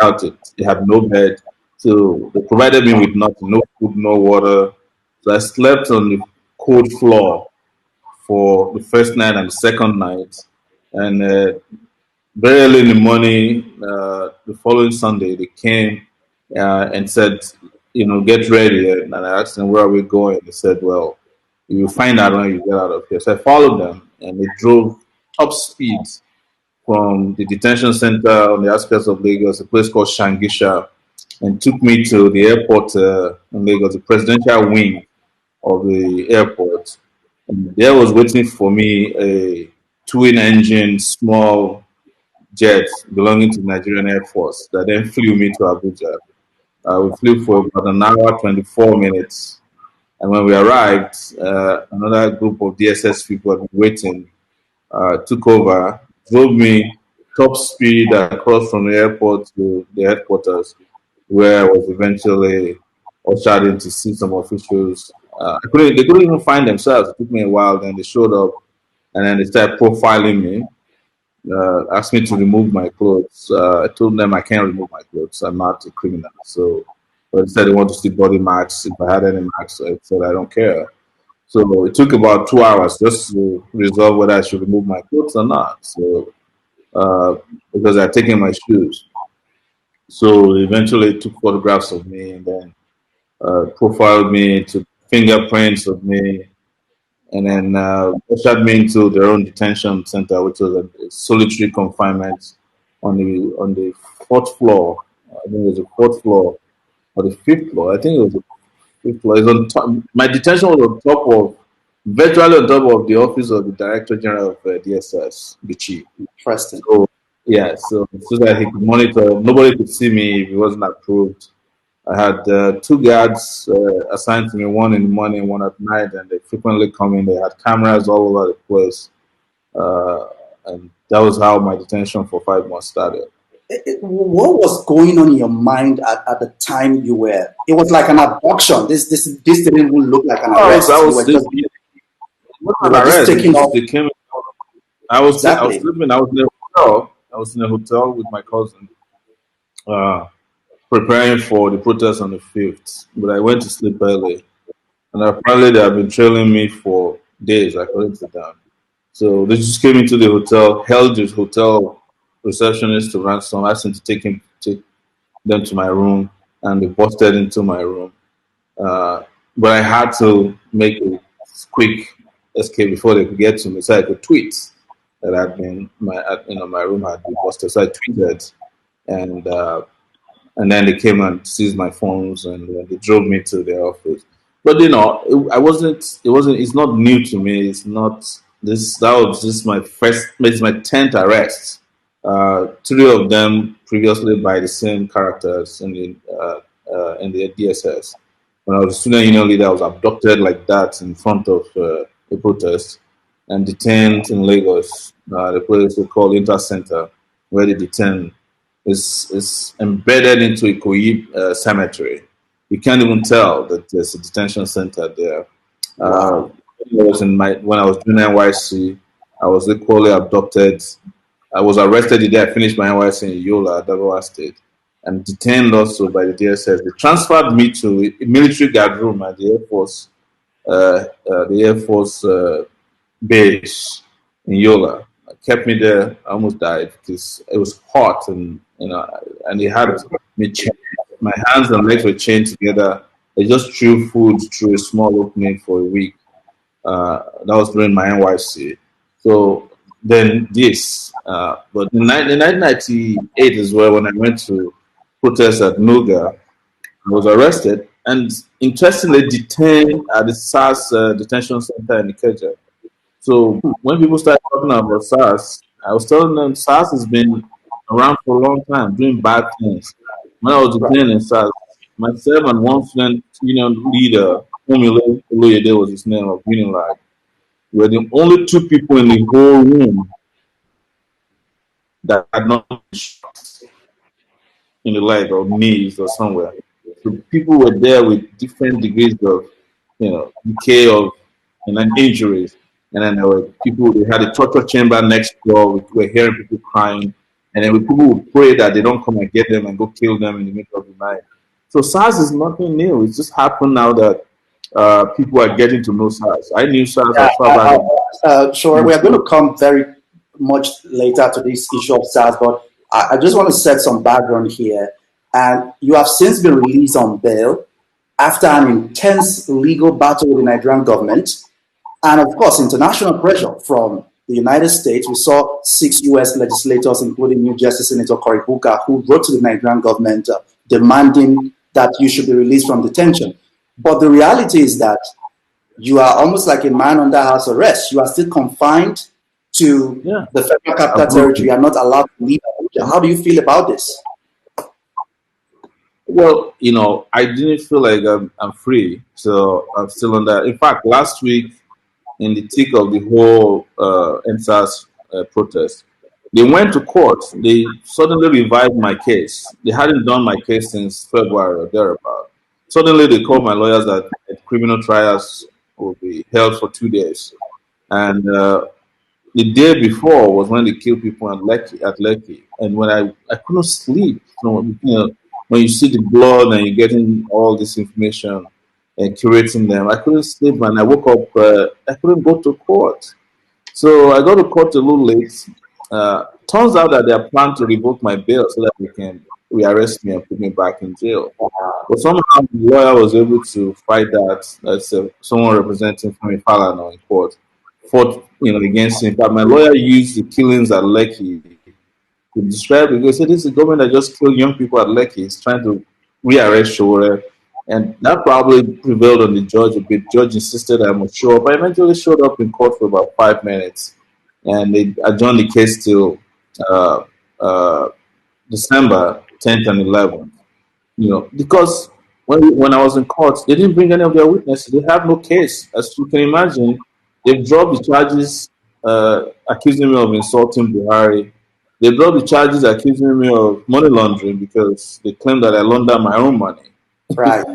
out it. They had no bed. So they provided me with nothing, no food, no water. So I slept on the cold floor for the first night and the second night. And very early in the morning, the following Sunday, they came and said, get ready. And I asked them, where are we going? They said, well, you'll find out when you get out of here. So I followed them, and they drove top speed from the detention center on the outskirts of Lagos, a place called Shangisha, and took me to the airport in Lagos, the presidential wing of the airport. And there was waiting for me a twin engine small jet belonging to the Nigerian Air Force that then flew me to Abuja. We flew for about an hour, 24 minutes. And when we arrived, another group of DSS people had been waiting, took over, drove me top speed across from the airport to the headquarters, where I was eventually ushered in to see some officials. They couldn't even find themselves. It took me a while. Then they showed up, and then they started profiling me. Asked me to remove my clothes. I told them I can't remove my clothes. I'm not a criminal. So, but they said they want to see body marks if I had any marks. So I said I don't care. So it took about 2 hours just to resolve whether I should remove my clothes or not. So because I had taken my shoes. So eventually took photographs of me and then profiled me, took fingerprints of me, and then ushered me into their own detention center, which was a solitary confinement on the fourth floor. I think it was the fourth floor or the fifth floor. I think it was the fifth floor. It was on top. My detention was on top of, virtually on top of the office of the Director General of DSS, the chief. Interesting. So yeah, so that he could monitor. Nobody could see me if it wasn't approved. I had two guards assigned to me, one in the morning, one at night, and they frequently come in. They had cameras all over the place. And that was how my detention for 5 months started. What was going on in your mind at the time you were? It was like an abduction. This didn't even look like an arrest. I was sleeping. They came. I was sleeping. I was in a hotel. I was in a hotel with my cousin, preparing for the protest on the 5th. But I went to sleep early, and apparently they have been trailing me for days, according to them. So they just came into the hotel, held the hotel receptionist to ransom, asked him to take them to my room, and they busted into my room. But I had to make a quick escape before they could get to me, so I could tweet that my room had been busted. So I tweeted, and then they came and seized my phones, and they drove me to their office. But I wasn't. It wasn't. It's not new to me. It's not this. That was just my first. It's my 10th arrest. 3 of them previously by the same characters in the DSS. When I was a student union leader, I was abducted like that in front of a protest and detained in Lagos, the place we call Inter Center, where they detain is embedded into a Ikoyi cemetery. You can't even tell that there's a detention center there. When I was doing NYC, I was equally abducted. I was arrested the day I finished my NYC in Yola, Adamawa State, and detained also by the DSS. They transferred me to a military guard room at the Air Force base in Yola. Kept me there. I almost died because it was hot, and they had me chained. My hands and legs were chained together. They just threw food through a small opening for a week. That was during my NYC. So then but in 1998 as well, when I went to protest at Nuga, I was arrested and interestingly detained at the SARS detention center in Ikeja. So when people started talking about SARS, I was telling them SARS has been around for a long time, doing bad things. When I was detained in SARS, myself and one student union leader, Omile Oloyede was his name, of Unilag, were the only 2 people in the whole room that had not been shot in the leg or knees or somewhere. So people were there with different degrees of, decay of injuries. And then there were people, they had a torture chamber next door. We were hearing people crying. and then people would pray that they don't come and get them and go kill them in the middle of the night. So SARS is nothing new. It's just happened now that people are getting to know SARS. I knew SARS Yeah, as far back sure. We are going to come very much later to this issue of SARS, but I just want to set some background here. And you have since been released on bail after an intense legal battle with the Nigerian government, and of course, international pressure from the United States. We saw 6 U.S. legislators, including New Jersey Senator Cory Booker, who wrote to the Nigerian government demanding that you should be released from detention. But the reality is that you are almost like a man under house arrest. You are still confined to Yeah, the Federal Capital Territory. absolutely. You are not allowed to leave Abuja. How do you feel about this? Well, I didn't feel like I'm free, so I'm still on that. In fact, last week, in the thick of the whole NSAS protest, they went to court. They suddenly revived my case. They hadn't done my case since February or thereabout. Suddenly, they called my lawyers that criminal trials will be held for 2 days, and the day before was when they killed people at Lekki. And when I couldn't sleep, when you see the blood and you're getting all this information and curating them, I couldn't sleep. And I woke up, I couldn't go to court. So I got to court a little late. Turns out that they are planning to revoke my bail so that they can rearrest me and put me back in jail. But somehow the lawyer was able to fight that. That's someone representing Femi Falana in court fought, against him. But my lawyer used the killings at Lekki to describe it. He said, "This is the government that just killed young people at Lekki. He's trying to rearrest Shore." And that probably prevailed on the judge a bit. Judge insisted I must show up. I eventually showed up in court for about 5 minutes, and they adjourned the case till uh, uh, December 10th and 11th. Because when I was in court, they didn't bring any of their witnesses. They have no case, as you can imagine. They dropped the charges accusing me of insulting Buhari. They dropped the charges accusing me of money laundering because they claim that I laundered my own money. Right.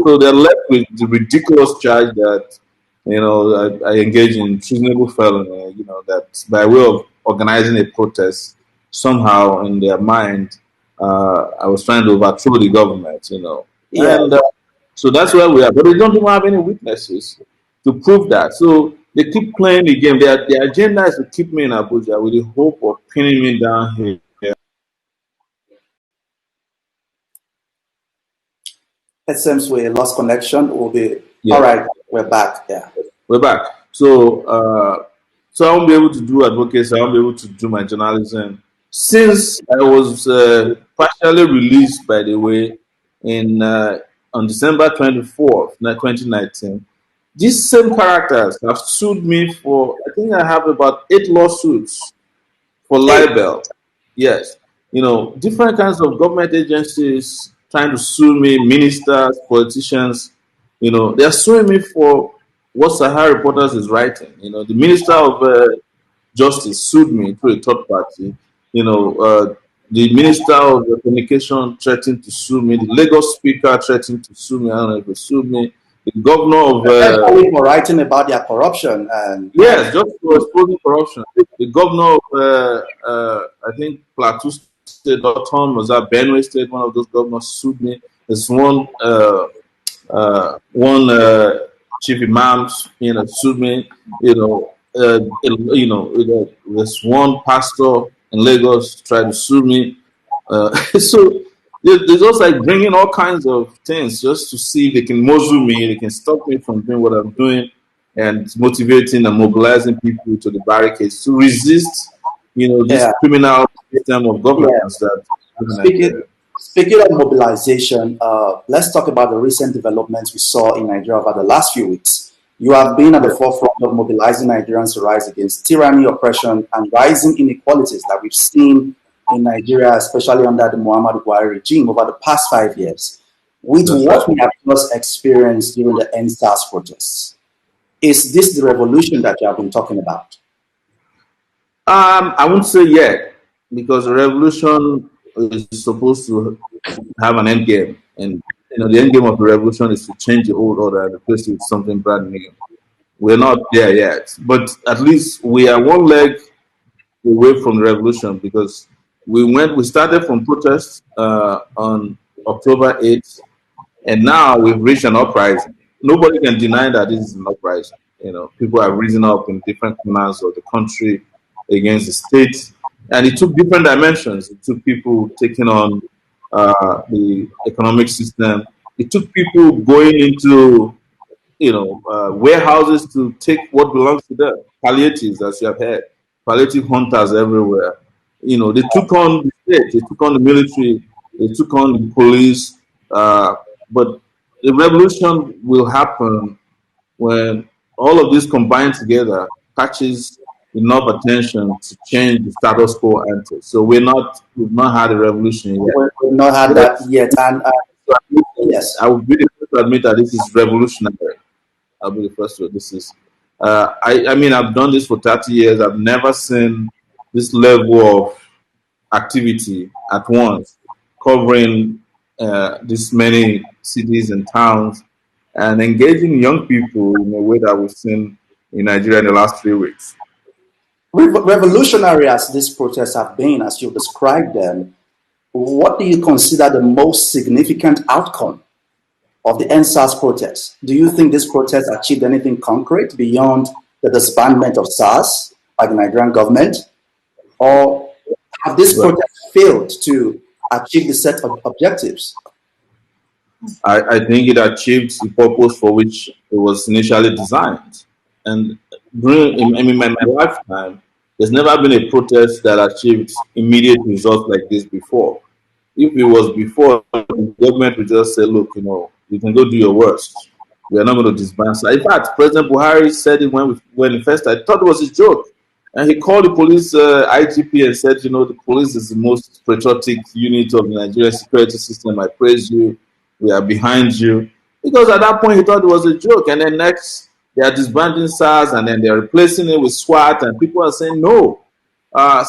So they're left with the ridiculous charge that I engage in treasonable felony. That by way of organizing a protest, somehow in their mind, I was trying to overthrow the government. Yeah. And so that's where we are. But they don't even have any witnesses to prove that. So they keep playing the game. Their agenda is to keep me in Abuja with the hope of pinning me down here. It seems we lost connection. We'll be all Yeah. right. We're back. Yeah. We're back. So I won't be able to do advocacy. I won't be able to do my journalism since I was partially released. By the way, in on December 24th, 2019, these same characters have sued me for. I think I have about 8 lawsuits for Hey, libel. Yes, different kinds of government agencies trying to sue me, ministers, politicians. They are suing me for what Sahara Reporters is writing. The Minister of Justice sued me through a third party. You know, the Minister of Communication threatened to sue me. The Lagos Speaker threatened to sue me. I don't know if he sued me. The governor of especially for writing about their corruption and yes, just for exposing corruption. The governor of, I think, Plateau State, or Tom, was that Benue State, one of those governors sued me. There's one chief imam, sued me. There's one pastor in Lagos tried to sue me. So they're just like bringing all kinds of things just to see if they can muzzle me, they can stop me from doing what I'm doing, and motivating and mobilizing people to the barricades to resist, this yeah. criminal system of Yeah. governance that Speaking speaking of mobilization, let's talk about the recent developments we saw in Nigeria over the last few weeks. You have been at the forefront of mobilizing Nigerians to rise against tyranny, oppression, and rising inequalities that we've seen in Nigeria, especially under the Muhammadu Buhari regime over the past 5 years. With that's right. what we have just experienced during the NSAS protests, is this the revolution that you have been talking about? I wouldn't say yet because the revolution is supposed to have an end game, and the end game of the revolution is to change the old order and replace it with something brand new. We're not there yet, but at least we are one leg away from the revolution because We started from protests on October 8th, and now we've reached an uprising. Nobody can deny that this is an uprising. People have risen up in different corners of the country against the state, and it took different dimensions. It took people taking on the economic system. It took people going into warehouses to take what belongs to them. Palliatives, as you have heard, palliative hunters everywhere. They took on the state, they took on the military, they took on the police. But the revolution will happen when all of this combined together catches enough attention to change the status quo ante. So we've not had a revolution yet. We've not had that yet, and yes, I would be the first to admit that this is revolutionary. I'll be the first to. This is. I mean, I've done this for 30 years. I've never seen this level of activity at once, covering this many cities and towns, and engaging young people in a way that we've seen in Nigeria in the last 3 weeks. revolutionary as these protests have been, as you described them, what do you consider the most significant outcome of the NSAS protests? Do you think this protest achieved anything concrete beyond the disbandment of SARS by the Nigerian government? Or have these protests failed to achieve the set of objectives? I think it achieved the purpose for which it was initially designed. And in my lifetime, there's never been a protest that achieved immediate results like this before. If it was before, the government would just say, look, you can go do your worst. We are not going to disband. So in fact, President Buhari said it when he first, I thought it was a joke. And he called the police IGP and said, the police is the most patriotic unit of the Nigerian security system. I praise you. We are behind you. Because at that point, he thought it was a joke. And then next, they are disbanding SARS and then they're replacing it with SWAT. And people are saying no.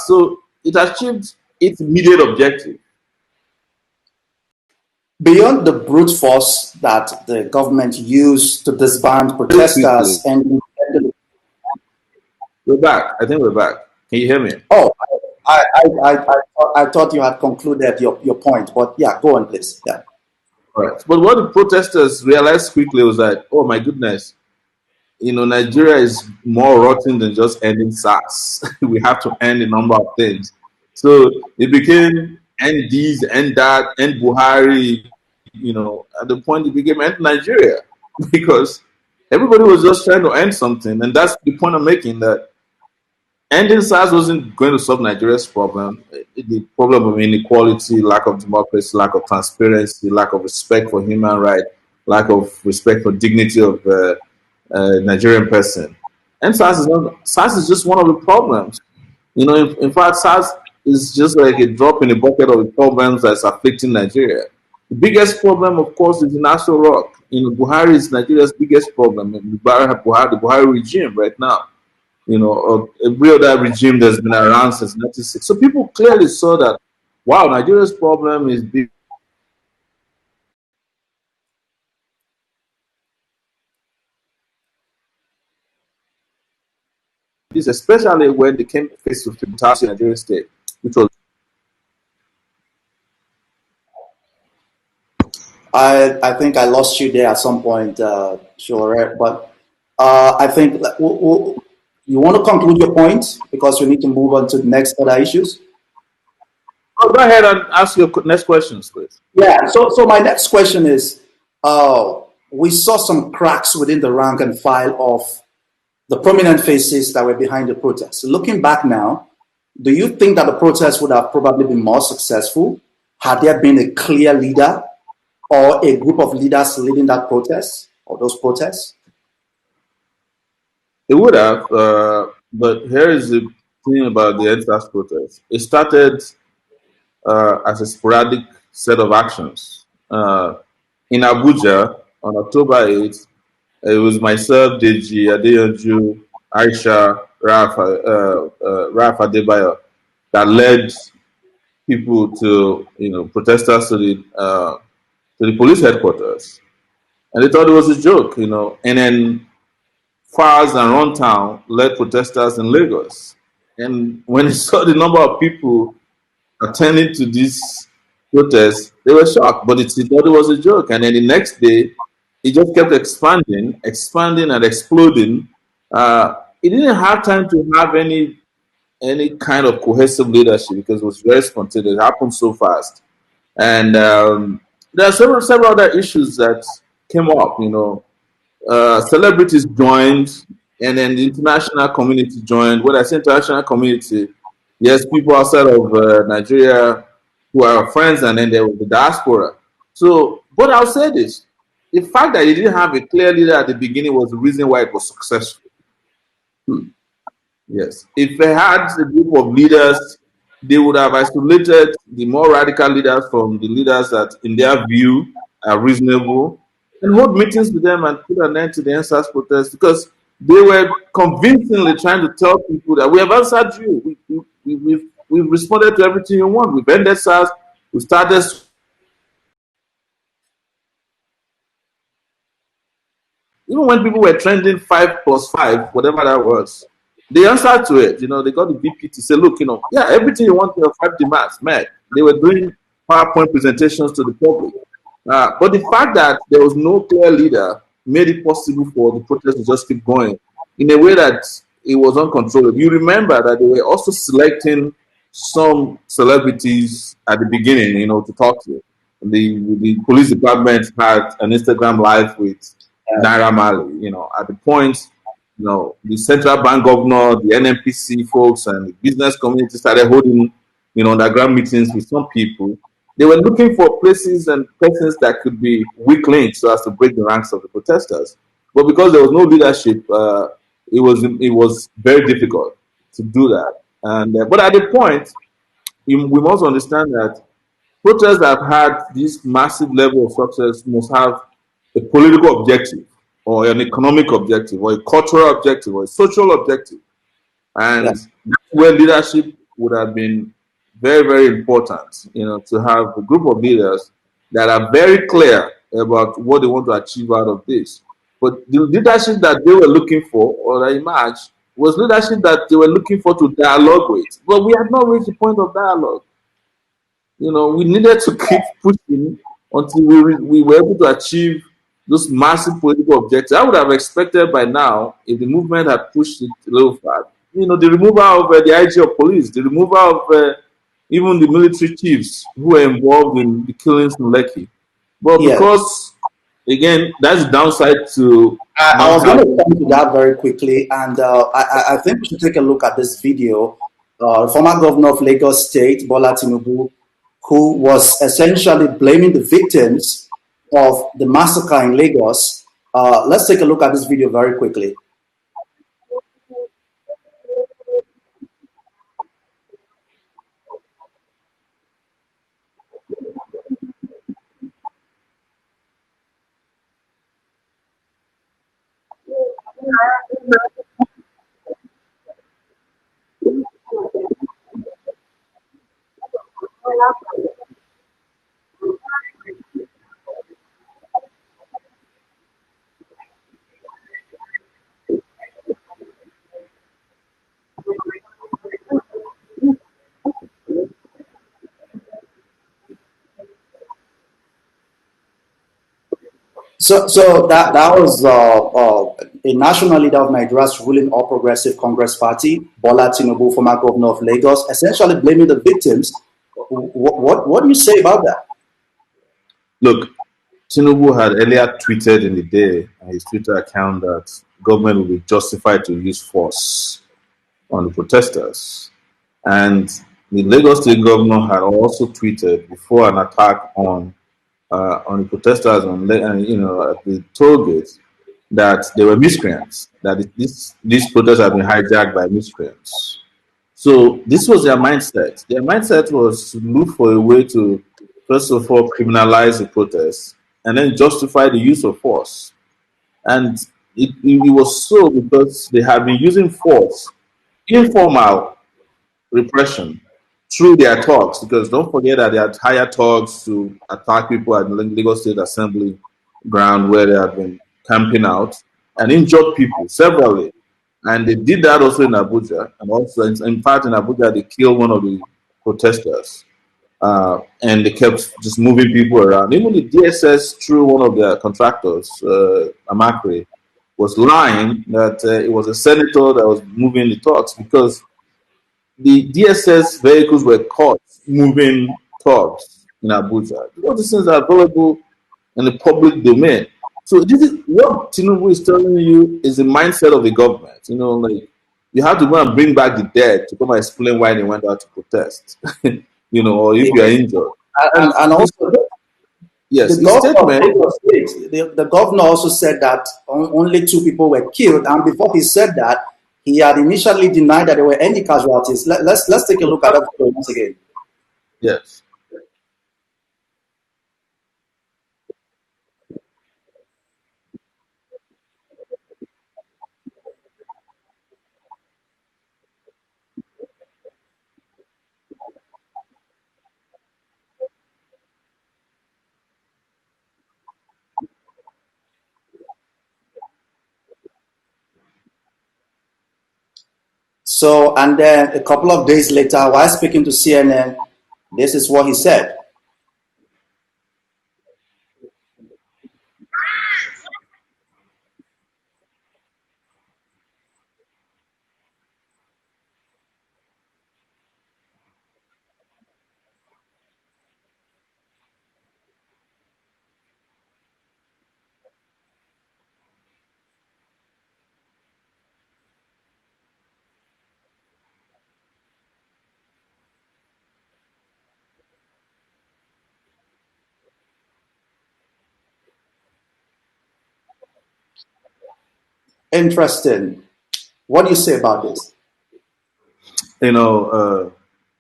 So it achieved its immediate objective. Beyond the brute force that the government used to disband protesters and we're back. I think we're back. Can you hear me? Oh, I thought you had concluded your point, but yeah, go on, please. Yeah. All right. But what the protesters realized quickly was that, oh my goodness, Nigeria is more rotten than just ending SARS. We have to end a number of things. So it became end these, end that, end Buhari. At the point it became end Nigeria because everybody was just trying to end something, and that's the point I'm making. That ending SARS wasn't going to solve Nigeria's problem. The problem of inequality, lack of democracy, lack of transparency, lack of respect for human rights, lack of respect for dignity of Nigerian person. And SARS is just one of the problems. In fact, SARS is just like a drop in the bucket of the problems that's afflicting Nigeria. The biggest problem, of course, is in Aso Rock. Buhari is Nigeria's biggest problem. The Buhari regime right now. Every other regime that's been around since 1996. So people clearly saw that, wow, Nigeria's problem is big. This, especially when they came face to face in Nigerian state, which was. I think I lost you there at some point, sure, but I think you want to conclude your point because we need to move on to the next other issues. Oh, go ahead and ask your next questions, please. Yeah. So my next question is, we saw some cracks within the rank and file of the prominent faces that were behind the protests. Looking back now, do you think that the protests would have probably been more successful had there been a clear leader or a group of leaders leading that protest or those protests? It would have, but here is the thing about the NSAS protest. It started as a sporadic set of actions. In Abuja, on October 8th, it was myself, Deji, Adeyanju, Aisha, Rafa Adebayo that led people to, protesters to the police headquarters. And they thought it was a joke, And then Fars and Runtown led protesters in Lagos. And when they saw the number of people attending to this protest, they were shocked, but it thought it was a joke. And then the next day, it just kept expanding, expanding, and exploding. It didn't have time to have any kind of cohesive leadership because it was very spontaneous. It happened so fast, and there are several other issues that came up. Celebrities joined, and then the international community joined. When I say international community, yes, people outside of Nigeria who are our friends, and then there was the diaspora. So, but I'll say this: the fact that you didn't have a clear leader at the beginning was the reason why it was successful. Yes. If they had a group of leaders, they would have isolated the more radical leaders from the leaders that, in their view, are reasonable and hold meetings with them and put an end to the NSAS protest because they were convincingly trying to tell people that we have answered you. We've responded to everything you want. We've ended SARS. We started even when people were trending 5+5, whatever that was, they answered to it. They got the VP to say, look, yeah, everything you want your 5 demands, man. They were doing PowerPoint presentations to the public. But the fact that there was no clear leader made it possible for the protest to just keep going in a way that it was uncontrollable. You remember that they were also selecting some celebrities at the beginning, to talk to. The police department had an Instagram live with Naira Marley, at the point, the central bank governor, the NNPC folks, and the business community started holding, underground meetings with some people. They were looking for places and persons that could be weak links so as to break the ranks of the protesters. But because there was no leadership, it was very difficult to do that. And but at the point, we must understand that protests that have had this massive level of success must have a political objective or an economic objective or a cultural objective or a social objective. And Yeah. that's where leadership would have been very, very important, to have a group of leaders that are very clear about what they want to achieve out of this. But the leadership that they were looking for, or that emerged, was leadership that they were looking for to dialogue with. But we had not reached the point of dialogue. We needed to keep pushing until we were able to achieve those massive political objectives. I would have expected by now, if the movement had pushed it a little far, the removal of the IG of police, the removal of even the military chiefs who were involved in the killings in Lekki. But Yeah. because, again, that's the downside to I not was going having. to come to that very quickly, and I think we should take a look at this video. Former governor of Lagos State, Bola Tinubu, who was essentially blaming the victims of the massacre in Lagos. Let's take a look at this video very quickly. So that was a national leader of Nigeria's ruling All Progressive Congress Party, Bola Tinubu, former governor of Lagos, essentially blaming the victims. What do you say about that? Look, Tinubu had earlier tweeted in the day on his Twitter account that government will be justified to use force on the protesters. And the Lagos State governor had also tweeted before an attack on the protesters at the toll gates that they were miscreants, that these protests have been hijacked by miscreants. So this was their mindset. Their mindset was to look for a way to, first of all, criminalize the protests and then justify the use of force. And it was so because they have been using force, informal repression, through their talks. Because don't forget that they had hired talks to attack people at the Lagos State Assembly ground where they have been camping out and injured people severally. And they did that also in Abuja. And also, in fact, in Abuja, they killed one of the protesters. and they kept just moving people around. Even the DSS, through one of their contractors, Amakre, was lying that it was a senator that was moving the talks because the DSS vehicles were caught moving talks in Abuja. All these things are available in the public domain. So this is what Tinubu is telling you is the mindset of the government. Like you have to go and bring back the dead to come and explain why they went out to protest. Or if you are injured. And And this, also, yes, the his governor of statement. Lagos State, the governor also said that only 2 people were killed. And before he said that, he had initially denied that there were any casualties. Let's take a look at that once again. Yes. So, and then a couple of days later, while speaking to CNN, this is what he said. Interesting. What do you say about this? You know,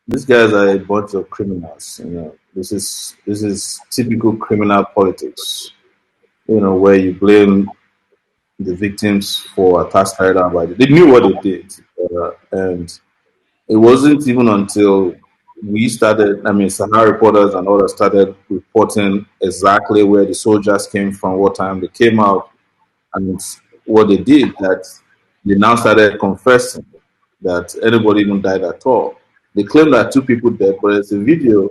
these guys are a bunch of criminals. This is typical criminal politics. Where you blame the victims for attacks carried out by they knew what they did, and it wasn't even until we started. I mean, Sahara reporters and others started reporting exactly where the soldiers came from, what time they came out, and what they did. That they now started confessing that anybody even died at all. They claim that 2 people died, but there's a video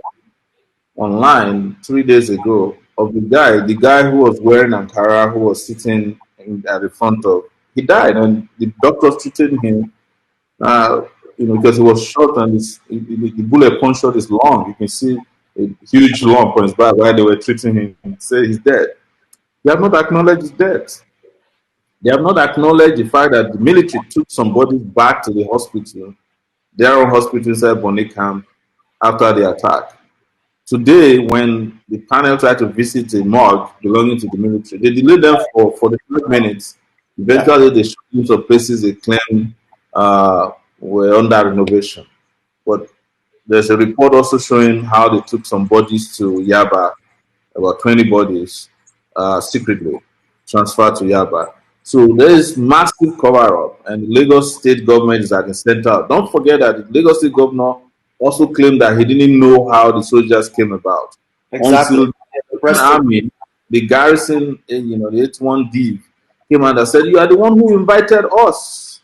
online 3 days ago of the guy who was wearing Ankara, who was sitting at the front of. He died, and the doctors treated him. Uh, because he was shot and the bullet punctured his lung. You can see a huge lump on his back while they were treating him. And say he's dead. They have not acknowledged his death. They have not acknowledged the fact that the military took some bodies back to the hospital, their own hospital inside Bonny Camp, after the attack. Today, when the panel tried to visit a morgue belonging to the military, they delayed them for 45 minutes. Yeah. Eventually, they showed them some places they claimed were under renovation. But there's a report also showing how they took some bodies to Yaba, about 20 bodies, secretly transferred to Yaba. So there is massive cover up, and the Lagos state government is at the center. Don't forget that the Lagos state governor also claimed that he didn't know how the soldiers came about Exactly. until The the president. army, the garrison, the 81 Div, came out and said, "You are the one who invited us."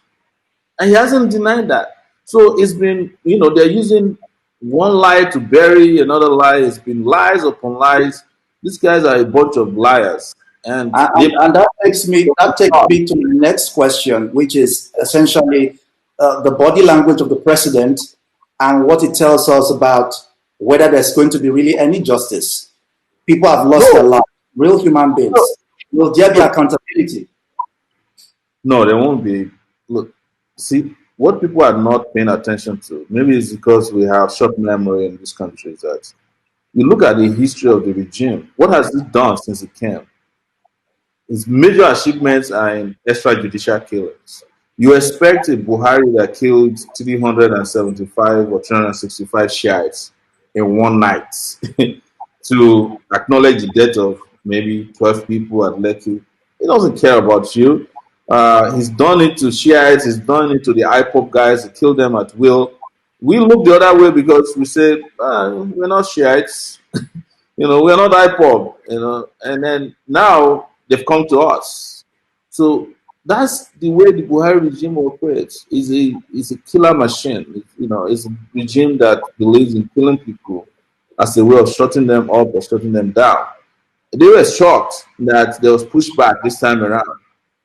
And he hasn't denied that. So it's been, they're using one lie to bury another lie. It's been lies upon lies. These guys are a bunch of liars. And And that takes me to the next question, which is essentially the body language of the president and what it tells us about whether there's going to be really any justice. People have lost their no, lives, real human no, beings. Will there be look, accountability? no, there won't be. Look, see, what people are not paying attention to, maybe it's because we have short memory in this country, is that you look at the history of the regime. What has it done since it came? His major achievements are in extrajudicial killings. You expect a Buhari that killed 375 or 365 Shiites in one night to acknowledge the death of maybe 12 people at Lekki. He doesn't care about you. He's done it to Shiites, he's done it to the IPOP guys, he killed them at will. We look the other way because we say, we're not Shiites. We're not IPOB, and then now they've come to us. So that's the way the Buhari regime operates. Is a killer machine. It's a regime that believes in killing people as a way of shutting them up or shutting them down. They were shocked that there was pushback this time around.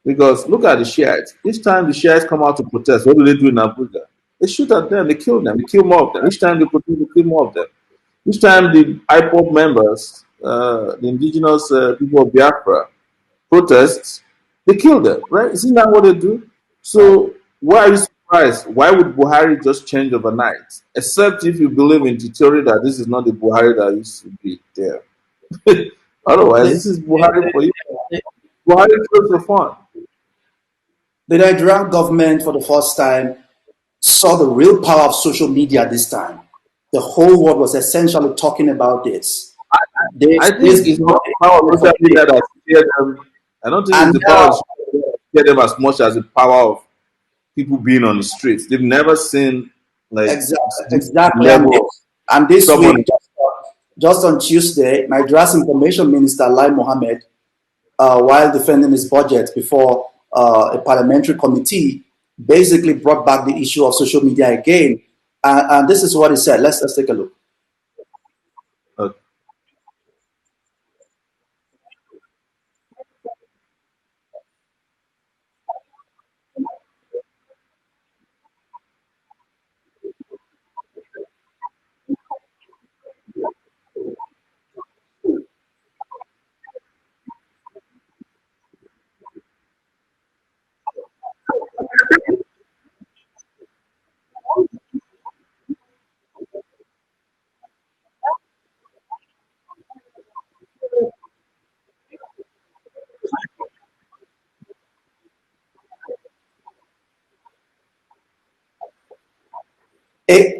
Because look at the Shiites. Each time the Shiites come out to protest, what do they do in Abuja? They shoot at them, they kill them, they kill more of them. Each time they protest, they kill more of them. Each time the IPOB members, the indigenous people of Biafra, protests, they kill them, right? Isn't that what they do? So why are you surprised? Why would Buhari just change overnight? Except if you believe in the theory that this is not the Buhari that used to be there. Otherwise, The, this is Buhari for you. Buhari chose the fun. the Nigerian government, for the first time, saw the real power of social media this time. The whole world was essentially talking about this. I This think it's not the power of social media that scared them. I don't think it's and the power of now, social media that scared them as much as the power of people being on the streets. They've never seen like this exactly, level of and this week, someone. just on Tuesday, Nigeria's Information Minister Lai Mohammed, while defending his budget before a parliamentary committee, basically brought back the issue of social media again. And this is what he said. Let's take a look. Uh,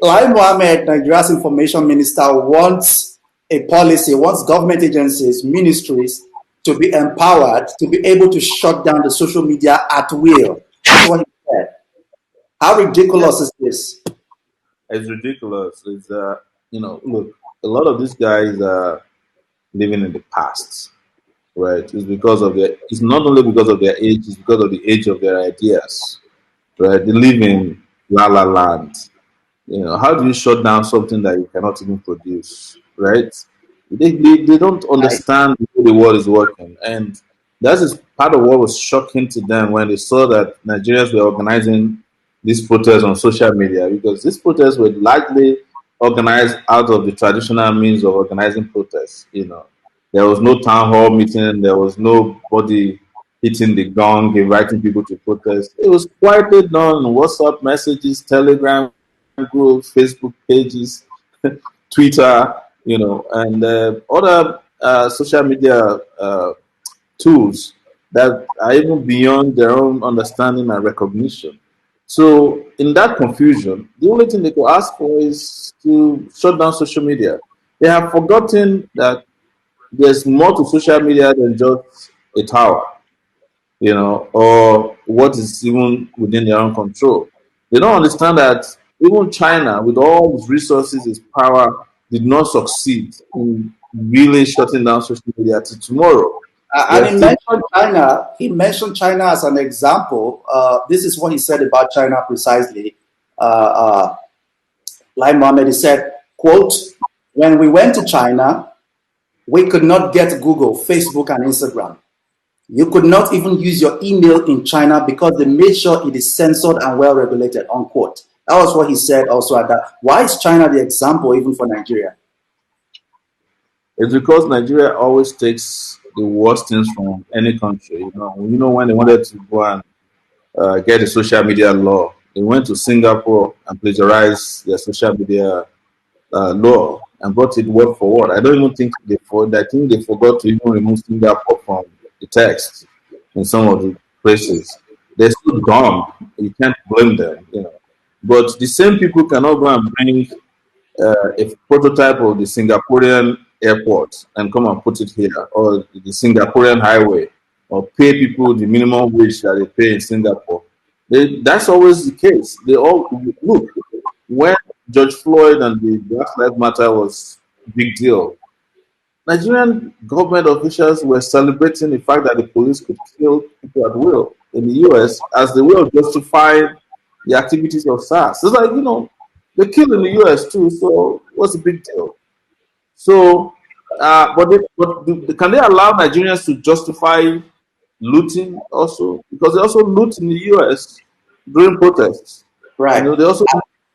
Lai Mohammed, Nigeria's information minister, wants a policy, wants government agencies, ministries to be empowered to be able to shut down the social media at will. This is what he said. How ridiculous is this? it's ridiculous. It's look, a lot of these guys are living in the past, right? It's because of their. It's not only because of their age; it's because of the age of their ideas, right? They live in la la land. How do you shut down something that you cannot even produce, right? They don't Right. understand the way the world is working. And that is part of what was shocking to them when they saw that Nigerians were organizing these protests on social media, because these protests were largely organized out of the traditional means of organizing protests. There was no town hall meeting, there was nobody hitting the gong, inviting people to protest. It was quietly done on WhatsApp messages, Telegram groups, Facebook pages, Twitter, and other social media tools that are even beyond their own understanding and recognition. So, in that confusion, the only thing they could ask for is to shut down social media. They have forgotten that there's more to social media than just a tower, or what is even within their own control. They don't understand that even China, with all its resources, its power, did not succeed in really shutting down social media to tomorrow. They And are he still mentioned China. He mentioned China as an example. This is what he said about China precisely. Uh, uh, Lai Mohammed, he said, quote, when we went to China, we could not get Google, Facebook, and Instagram. You could not even use your email in China because they made sure it is censored and well regulated, unquote. That was what he said also at that. Why is China the example even for Nigeria? It's because Nigeria always takes the worst things from any country. When they wanted to go and get a social media law, they went to Singapore and plagiarized their social media law and brought it word for word. I don't even think I think they forgot to even remove Singapore from the text in some of the places. They're still dumb. You can't blame them. But the same people cannot go and bring a prototype of the Singaporean airport and come and put it here, or the Singaporean highway, or pay people the minimum wage that they pay in Singapore. That's always the case. They all look when George Floyd and the Black Lives Matter was a big deal. Nigerian government officials were celebrating the fact that the police could kill people at will in the US as the way of justifying the activities of SARS. It's like, they kill in the US too, so what's the big deal? So, can they allow Nigerians to justify looting also? Because they also loot in the US during protests. You Right. know, they also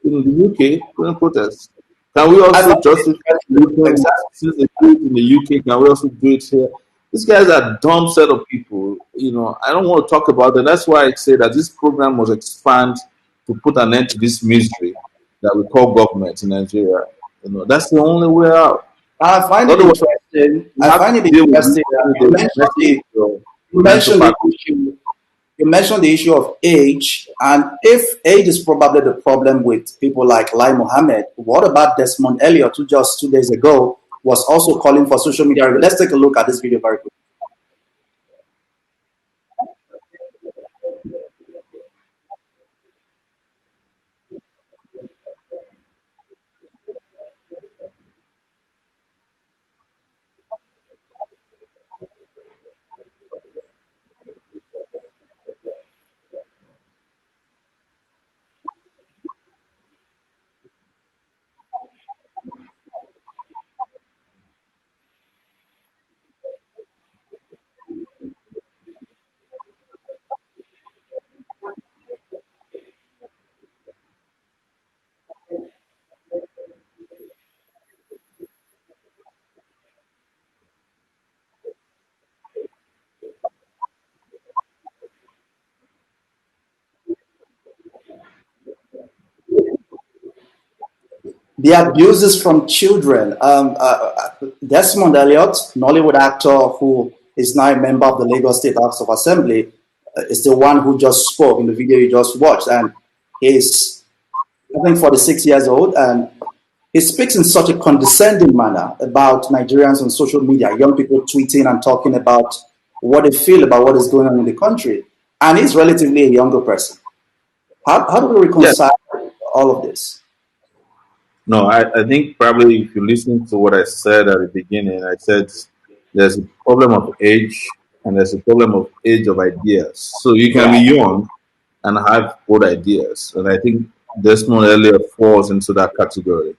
loot in the UK during protests. Can we I find also it justify interesting. looting since they do it in the UK? Can we also do it here? These guys are dumb set of people. You know, I don't want to talk about them. That's why I say that this program must expand to put an end to this misery that we call government in Nigeria. You know, that's the only way out. I find it Otherwise, interesting. you I have find to it deal with this interesting that every day, messing with your you mental mentioned the faculty. issue. You mentioned the issue of age, and if age is probably the problem with people like Lai Mohammed, what about Desmond Elliott, who just 2 days ago was also calling for social media? Let's take a look at this video very quickly. The abuses from children. Desmond Elliott, Nollywood actor who is now a member of the Lagos State House of Assembly, is the one who just spoke in the video you just watched. And he's, I think, 46 years old. And he speaks in such a condescending manner about Nigerians on social media, young people tweeting and talking about what they feel about what is going on in the country. And he's relatively a younger person. How do we Yes. reconcile all of this? No, I think probably if you listen to what I said at the beginning, I said there's a problem of age and there's a problem of age of ideas. So you can be Right. young and have good ideas. And I think Desmond Elliott falls into that category.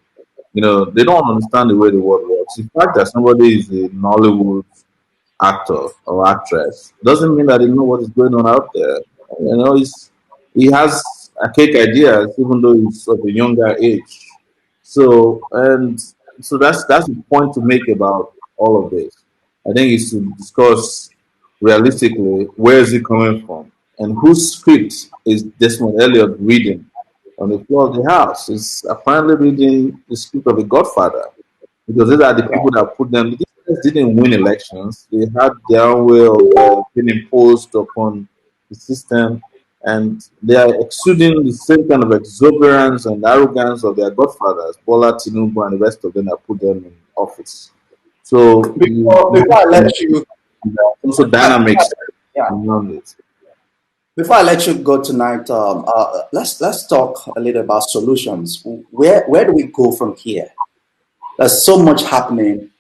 You know, they don't understand the way the world works. The fact that somebody is a Nollywood actor or actress doesn't mean that they know what is going on out there. You know, he has archaic ideas even though he's of a younger age. So that's the point to make about all of this. I think is to discuss realistically where is it coming from and whose script is Desmond Elliott reading on the floor of the house. Is apparently reading the script of a Godfather because these are the people that put them. These guys didn't win elections. They had their own way of being imposed upon the system, and they are exuding the same kind of exuberance and arrogance of their godfathers, Bola Tinubu and the rest of them that put them in office. So Before I let you, also I, dynamics yeah, around it. before I let you go tonight, let's talk a little about solutions. Where do we go from here? There's so much happening.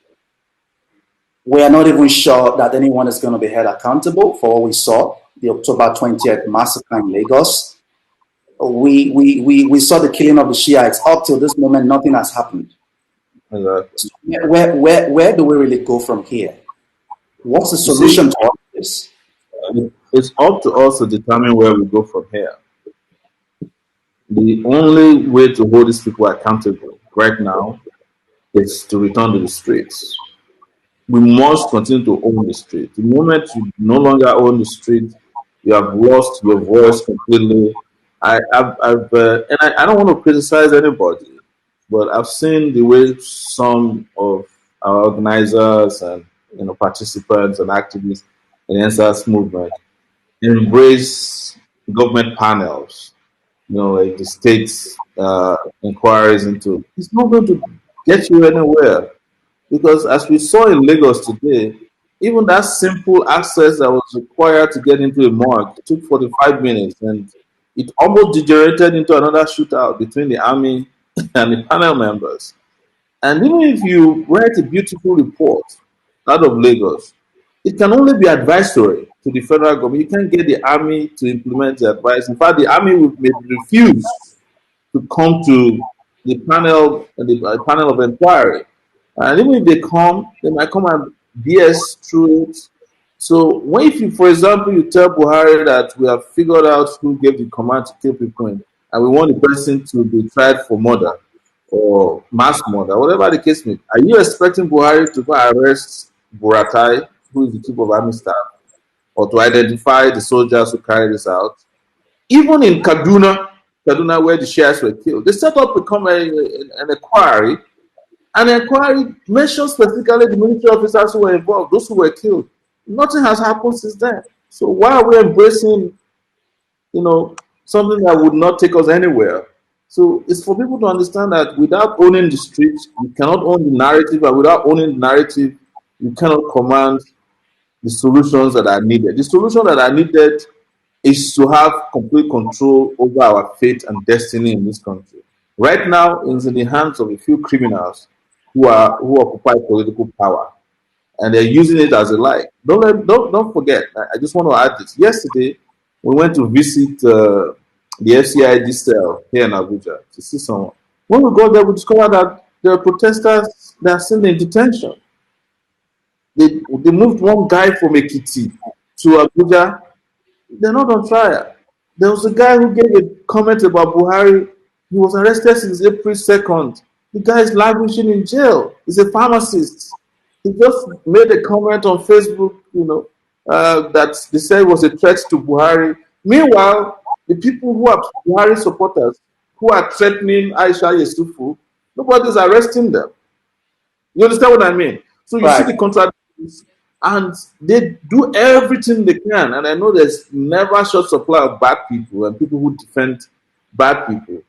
We are not even sure that anyone is going to be held accountable for what we saw the October 20th massacre in Lagos. We saw the killing of the Shiites. Up till this moment, nothing has happened. Exactly. Where do we really go from here? What's the You see, solution to all this? it's up to us to determine where we go from here. The only way to hold these people accountable right now is to return to the streets. We must continue to own the street. The moment you no longer own the street, you have lost your voice completely. I don't want to criticize anybody, but I've seen the way some of our organizers and participants and activists in the NSAS movement embrace government panels, like the state's inquiries into. It's not going to get you anywhere because, as we saw in Lagos today, even that simple access that was required to get into a morgue took 45 minutes and it almost degenerated into another shootout between the army and the panel members. And even if you write a beautiful report out of Lagos, it can only be advisory to the federal government. You can't get the army to implement the advice. In fact, the army may refuse to come to the panel of inquiry. And even if they come, they might come and BS through it. So when if you, for example, you tell Buhari that we have figured out who gave the command to kill people and we want the person to be tried for murder or mass murder, whatever the case may be, are you expecting Buhari to go arrest Buratai, who is the chief of army staff, or to identify the soldiers who carried this out? Even in Kaduna, where the shares were killed, they set up an inquiry. An inquiry mentioned specifically the military officers who were involved, those who were killed. Nothing has happened since then. So why are we embracing, you know, something that would not take us anywhere? So it's for people to understand that without owning the streets, you cannot own the narrative, and without owning the narrative, you cannot command the solutions that are needed. The solution that are needed is to have complete control over our fate and destiny in this country. Right now, it's in the hands of a few criminals who occupy political power, and they're using it as a lie. Don't forget. I just want to add this. Yesterday, we went to visit the FCID cell here in Abuja to see someone. When we got there, we discovered that there are protesters that are still in detention. They moved one guy from Ekiti to Abuja. They're not on trial. There was a guy who gave a comment about Buhari. He was arrested since April 2nd. The guy is languishing in jail. He's a pharmacist. He just made a comment on Facebook, that they said was a threat to Buhari. Meanwhile, the people who are Buhari supporters, who are threatening Aisha Yesufu, nobody's arresting them. You understand what I mean? So you see Right. the contradictions, and they do everything they can. And I know there's never short supply of bad people and people who defend bad people.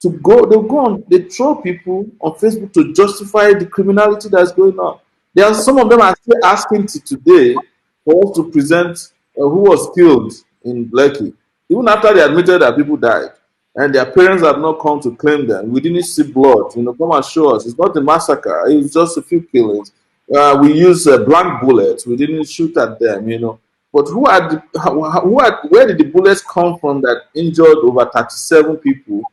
They'll go on, they throw people on Facebook to justify the criminality that's going on. There are some of them are still asking to today for us to present who was killed in Lekki, even after they admitted that people died and their parents have not come to claim them. We didn't see blood. Come and show us. It's not a massacre. It's just a few killings. We use blank bullets. We didn't shoot at them. But where did the bullets come from that injured over 37 people?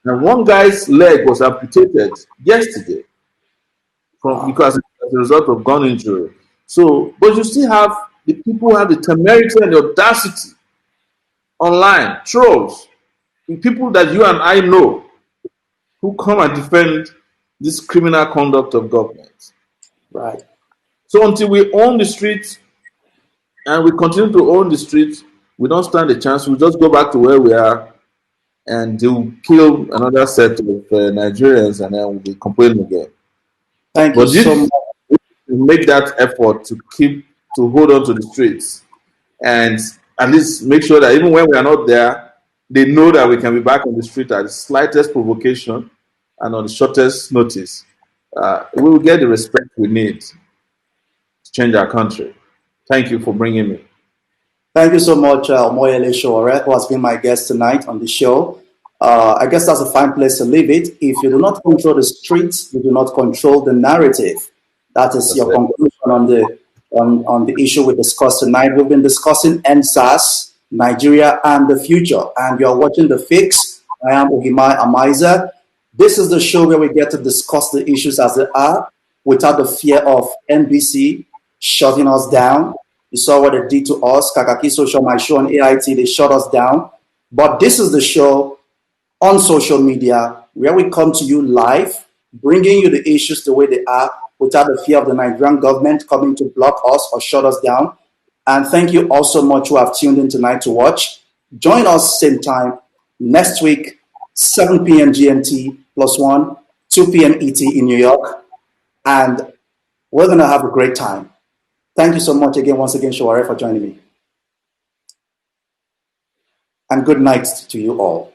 And one guy's leg was amputated yesterday because as a result of gun injury. So, but you still have the people who have the temerity and the audacity online, trolls, the people that you and I know, who come and defend this criminal conduct of government. Right. So until we own the streets and we continue to own the streets, we don't stand a chance. We just go back to where we are and they'll kill another set of Nigerians and then we'll be complaining again. Thank But you so if much. we make that effort to hold on to the streets and at least make sure that even when we are not there, they know that we can be back on the street at the slightest provocation and on the shortest notice. We will get the respect we need to change our country. Thank you for bringing me. Thank you so much, Moyele Shore, who has been my guest tonight on the show. I guess that's a fine place to leave it. If you do not control the streets, you do not control the narrative. That is That's your it. conclusion on the issue we discussed tonight. We've been discussing NSAS, Nigeria, and the future. And you're watching The Fix. I am Ohimai Amaiza. This is the show where we get to discuss the issues as they are without the fear of NBC shutting us down. You saw what they did to us. Kakaki Social, my show on AIT, they shut us down. But this is the show on social media where we come to you live, bringing you the issues the way they are without the fear of the Nigerian government coming to block us or shut us down. And thank you all so much who have tuned in tonight to watch. Join us same time next week, 7 p.m. GMT +1, 2 p.m. ET in New York. And we're going to have a great time. Thank you so much again, once again, Shaware, for joining me. And good night to you all.